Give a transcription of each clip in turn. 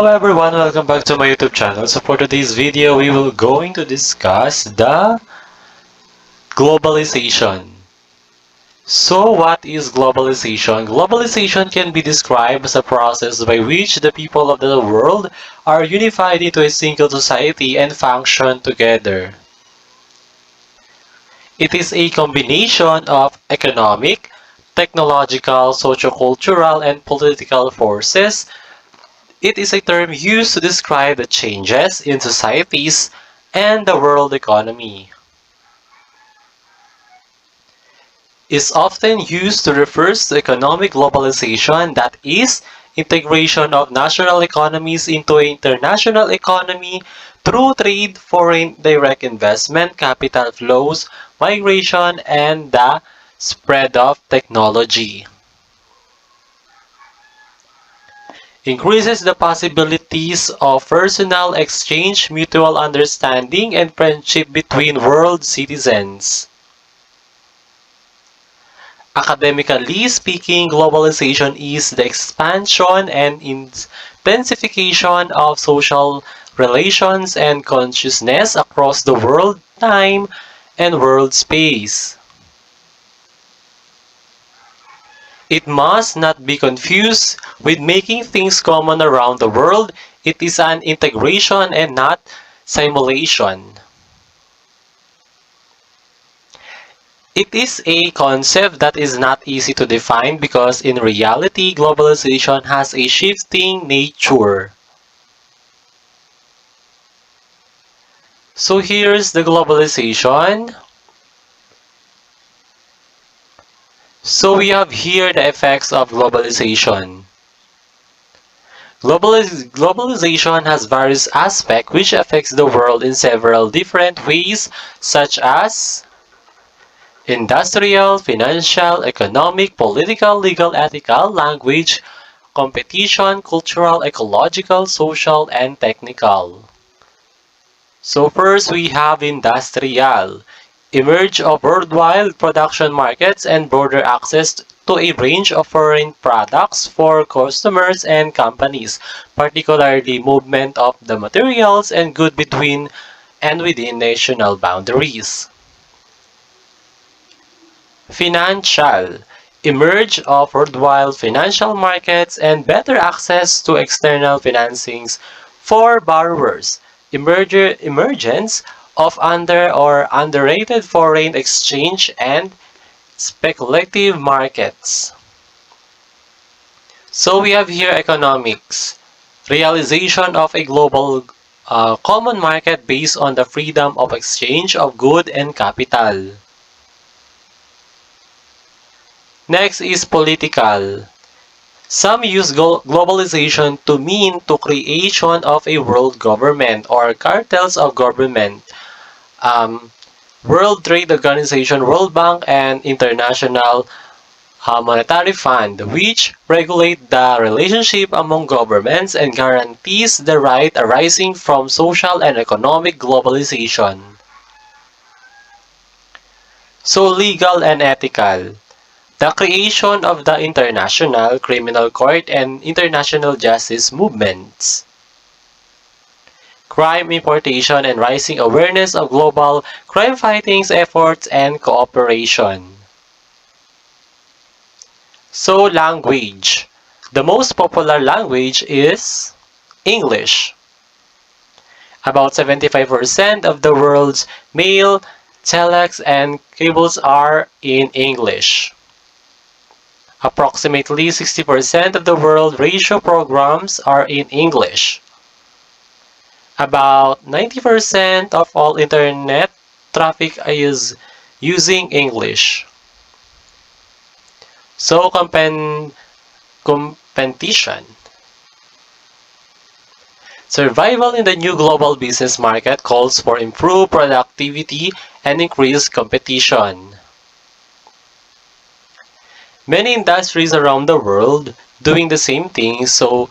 Hello everyone, welcome back to my YouTube channel. So for today's video, we will going to discuss the globalization. So what is globalization? Globalization can be described as a process by which the people of the world are unified into a single society and function together. It is a combination of economic, technological, sociocultural, and political forces. It is a term used to describe the changes in societies and the world economy. Is often used to refer to economic globalization, that is, integration of national economies into an international economy through trade, foreign direct investment, capital flows, migration, and the spread of technology. Increases the possibilities of personal exchange, mutual understanding, and friendship between world citizens. Academically speaking, globalization is the expansion and intensification of social relations and consciousness across the world, time, and world space. It must not be confused with making things common around the world. It is an integration and not simulation. It is a concept that is not easy to define because in reality, globalization has a shifting nature. So here's the globalization. So we have here the effects of globalization. Globalization has various aspects which affects the world in several different ways, such as industrial, financial, economic, political, legal, ethical, language, competition, cultural, ecological, social, and technical. So first we have industrial. Emerge of worldwide production markets and broader access to a range of foreign products for customers and companies, particularly movement of the materials and goods between and within national boundaries. Financial. Emerge of worldwide financial markets and better access to external financings for borrowers. Emergence of under or underrated foreign exchange and speculative markets. So we have here economics. Realization of a global common market based on the freedom of exchange of good and capital. Next is political. Some use globalization to mean to creation of a world government or cartels of government. World Trade Organization, World Bank, and International Monetary Fund, which regulate the relationship among governments and guarantees the right arising from social and economic globalization. So legal and ethical. The creation of the International Criminal Court and international justice movements. Crime importation and rising awareness of global crime fighting efforts and cooperation. So language. The most popular language is English. About 75% of the world's mail, telex, and cables are in English. Approximately 60% of the world radio programs are in English. About 90% of all internet traffic is using English. So competition. Survival in the new global business market calls for improved productivity and increased competition. Many industries around the world doing the same thing, so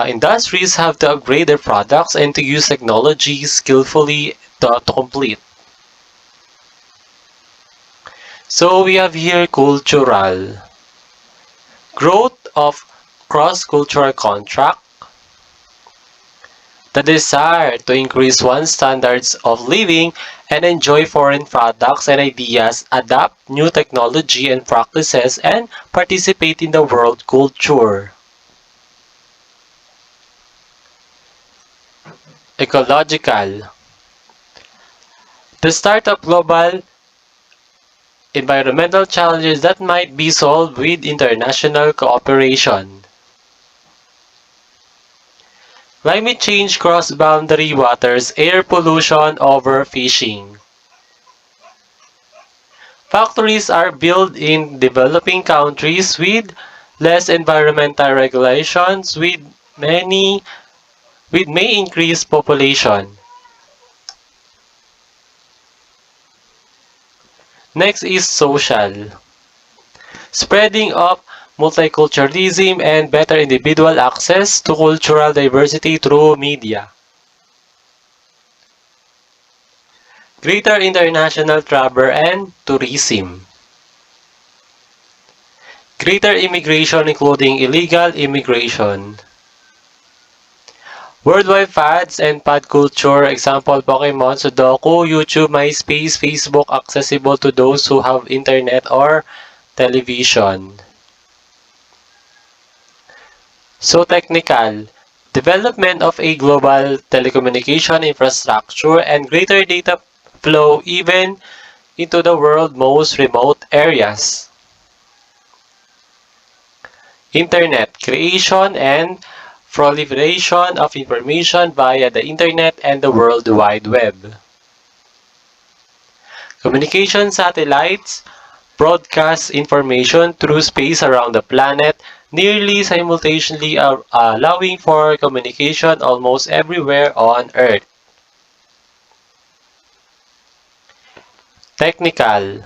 industries have to upgrade their products and to use technology skillfully to complete. So we have here cultural. Growth of cross-cultural contract, The desire to increase one's standards of living and enjoy foreign products and ideas, adapt new technology and practices, and participate in the world culture. Ecological. The start of global environmental challenges that might be solved with international cooperation. Climate change, cross-boundary waters, air pollution, overfishing. Factories are built in developing countries with less environmental regulations with may increase population. Next is social. Spreading of multiculturalism and better individual access to cultural diversity through media. Greater international travel and tourism. Greater immigration including illegal immigration. Worldwide fads and pod culture, example Pokemon, Sudoku, YouTube, MySpace, Facebook, accessible to those who have internet or television. So technical, development of a global telecommunication infrastructure and greater data flow even into the world's most remote areas. Internet, creation and proliferation of information via the Internet and the World Wide Web. Communication satellites broadcast information through space around the planet, nearly simultaneously allowing for communication almost everywhere on Earth. Technical.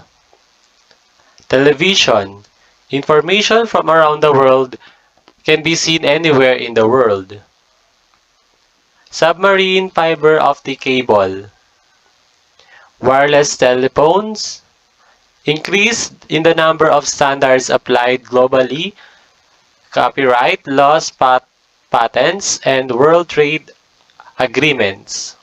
Television. Information from around the world can be seen anywhere in the world. Submarine fiber optic cable. Wireless telephones. Increase in the number of standards applied globally. Copyright laws, patents, and world trade agreements.